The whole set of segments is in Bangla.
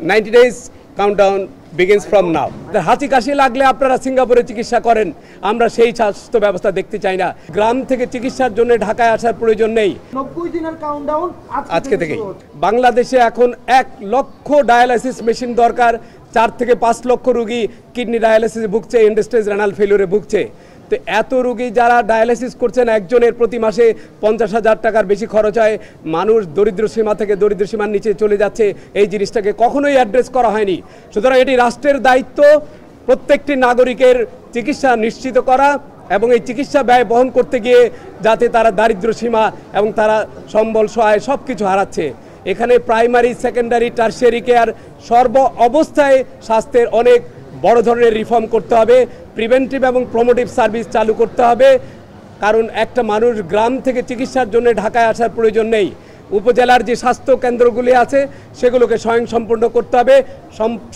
90 days countdown begins from now. হাঁচি কাশি লাগলে আপনারা সিঙ্গাপুরে চিকিৎসা করেন, আমরা সেই স্বাস্থ্য ব্যবস্থা দেখতে চাই না। গ্রাম থেকে চিকিৎসার জন্য ঢাকায় আসার প্রয়োজন নেই। 90 দিনের কাউন্টডাউন আজকে থেকে বাংলাদেশে এখন 1 লক্ষ ডায়ালাইসিস মেশিন দরকার। 4 থেকে 5 লক্ষ রোগী কিডনি ডায়ালাইসিসে ভুগছে, এন্ড স্টেজ রেনাল ফেলিউরে ভুগছে। তো এত রোগী যারা ডায়ালাইসিস করছেন, একজনের প্রতি মাসে 50,000 টাকার বেশি খরচ হয়। মানুষ দরিদ্র সীমা থেকে দরিদ্র সীমার নিচে চলে যাচ্ছে। এই জিনিসটাকে কখনোই অ্যাড্রেস করা হয়নি। সুতরাং এটি রাষ্ট্রের দায়িত্ব প্রত্যেকটি নাগরিকের চিকিৎসা নিশ্চিত করা এবং এই চিকিৎসা ব্যয় বহন করতে গিয়ে যাতে তারা দারিদ্র সীমা এবং তারা সম্বল সহায় সব কিছু হারাচ্ছে। এখানে প্রাইমারি, সেকেন্ডারি, টারশিয়ারি কেয়ার সর্ব অবস্থায় স্বাস্থ্যের অনেক বড় ধরনের রিফর্ম করতে হবে। প্রিভেন্টিভ এবং প্রমোটিভ সার্ভিস চালু করতে হবে, কারণ একটা মানুষ গ্রাম থেকে চিকিৎসার জন্য ঢাকায় আসার প্রয়োজন নেই। উপজেলার যে স্বাস্থ্য কেন্দ্রগুলি আছে সেগুলোকে স্বয়ংসম্পূর্ণ করতে হবে।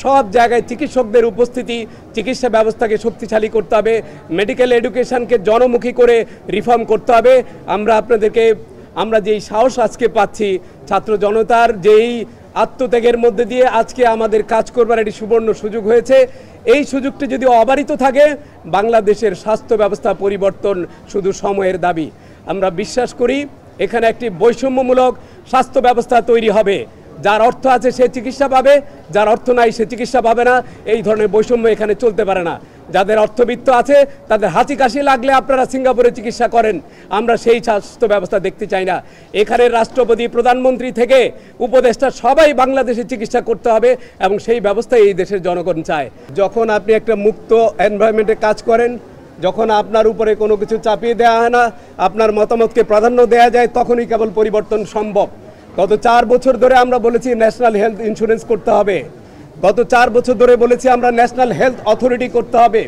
সব জায়গায় চিকিৎসকদের উপস্থিতি, চিকিৎসা ব্যবস্থাকে শক্তিশালী করতে হবে। মেডিকেল এডুকেশনকে জনমুখী করে রিফর্ম করতে হবে। আমরা যেই সাহস আজকে পাচ্ছি, ছাত্র জনতার যেই আত্মত্যাগের মধ্যে দিয়ে আজকে আমাদের কাজ করবার একটি সুবর্ণ সুযোগ হয়েছে। এই সুযোগটি যদি অবারিত থাকে, বাংলাদেশের স্বাস্থ্য ব্যবস্থা পরিবর্তন শুধু সময়ের দাবি। আমরা বিশ্বাস করি এখানে একটি বৈষম্যমূলক স্বাস্থ্য ব্যবস্থা তৈরি হবে। যার অর্থ আছে সে চিকিৎসা পাবে, যার অর্থ নাই সে চিকিৎসা পাবে না। এই ধরনের বৈষম্য এখানে চলতে পারে না। যাদের অর্থবিত্ত আছে তাদের হাঁচি কাশি লাগলে আপনারা সিঙ্গাপুরে চিকিৎসা করেন, আমরা সেই স্বাস্থ্য ব্যবস্থা দেখতে চাই না। এখানে রাষ্ট্রপতি, প্রধানমন্ত্রী থেকে উপদেষ্টা সবাই বাংলাদেশে চিকিৎসা করতে হবে এবং সেই ব্যবস্থা এই দেশের জনগণ চায়। যখন আপনি একটা মুক্ত এনভায়রনমেন্টে কাজ করেন, যখন আপনার উপরে কোনো কিছু চাপিয়ে দেওয়া হয় না, আপনার মতামতকে প্রাধান্য দেওয়া যায়, তখনই কেবল পরিবর্তন সম্ভব। গত 4 বছর ধরে আমরা বলেছি ন্যাশনাল হেলথ ইন্স্যুরেন্স করতে হবে। গত 4 বছর ধরে বলেছি আমরা ন্যাশনাল হেলথ অথরিটি করতে হবে,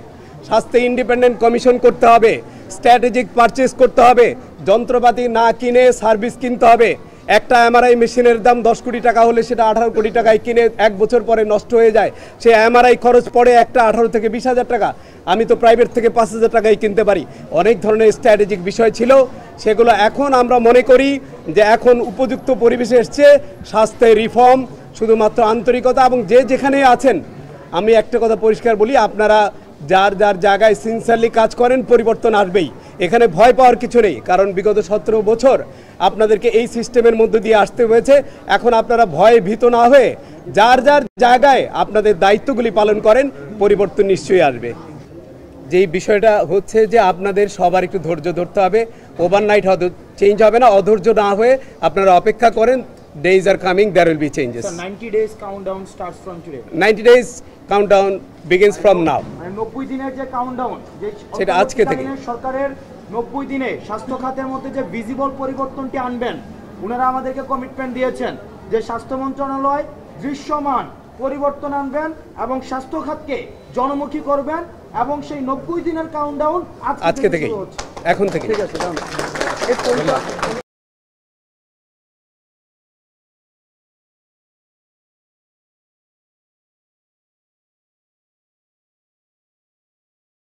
স্বাস্থ্য ইন্ডিপেন্ডেন্ট কমিশন করতে হবে, স্ট্র্যাটেজিক পারচেজ করতে হবে, যন্ত্রপাতি না কিনে সার্ভিস কিনতে হবে। একটা এমআরআই মেশিনের দাম 10 কোটি টাকা হলে সেটা 18 কোটি টাকায় কিনে 1 বছর পরে নষ্ট হয়ে যায়। সে এমআরআই খরচ পড়ে একটা 18 থেকে 20,000 টাকা। আমি তো প্রাইভেট থেকে 5,000 টাকায় কিনতে পারি। অনেক ধরনের স্ট্র্যাটেজিক বিষয় ছিল, সেগুলো এখন আমরা মনে করি যে এখন উপযুক্ত পরিবেশে এসছে। স্বাস্থ্যের রিফর্ম শুধুমাত্র আন্তরিকতা এবং যে যেখানে আছেন, আমি একটা কথা পরিষ্কার বলি, আপনারা যার যার জায়গায় সিনসিয়ারলি কাজ করেন, পরিবর্তন আসবেই। এখানে ভয় পাওয়ার কিছু নেই, কারণ বিগত 17 বছর আপনাদেরকে এই সিস্টেমের মধ্যে দিয়ে আসতে হয়েছে। এখন আপনারা ভয়ে ভীত না হয়ে যার যার জায়গায় আপনাদের দায়িত্বগুলি পালন করেন, পরিবর্তন নিশ্চয়ই আসবে। যেই বিষয়টা হচ্ছে যে আপনাদের সবার একটু ধৈর্য ধরতে হবে। ওভারনাইট হয়তো চেঞ্জ হবে না, অধৈর্য না হয়ে আপনারা অপেক্ষা করেন। Days are coming, there will be changes. So 90 days countdown starts from today. 90 days countdown begins from now. মানে 90 দিনের যে কাউন্টডাউন, যে সেটা আজকে থেকে সরকারের 90 দিনে স্বাস্থ্য খাতের মধ্যে যে ভিজিবল পরিবর্তনটি আনবেন, ওনারা আমাদেরকে কমিটমেন্ট দিয়েছেন যে স্বাস্থ্য মন্ত্রণালয় দৃশ্যমান পরিবর্তন আনবেন এবং স্বাস্থ্য খাতকে জনমুখী করবেন, এবং সেই 90 দিনের কাউন্টডাউন আজকে থেকে, এখন থেকে। ঠিক আছে।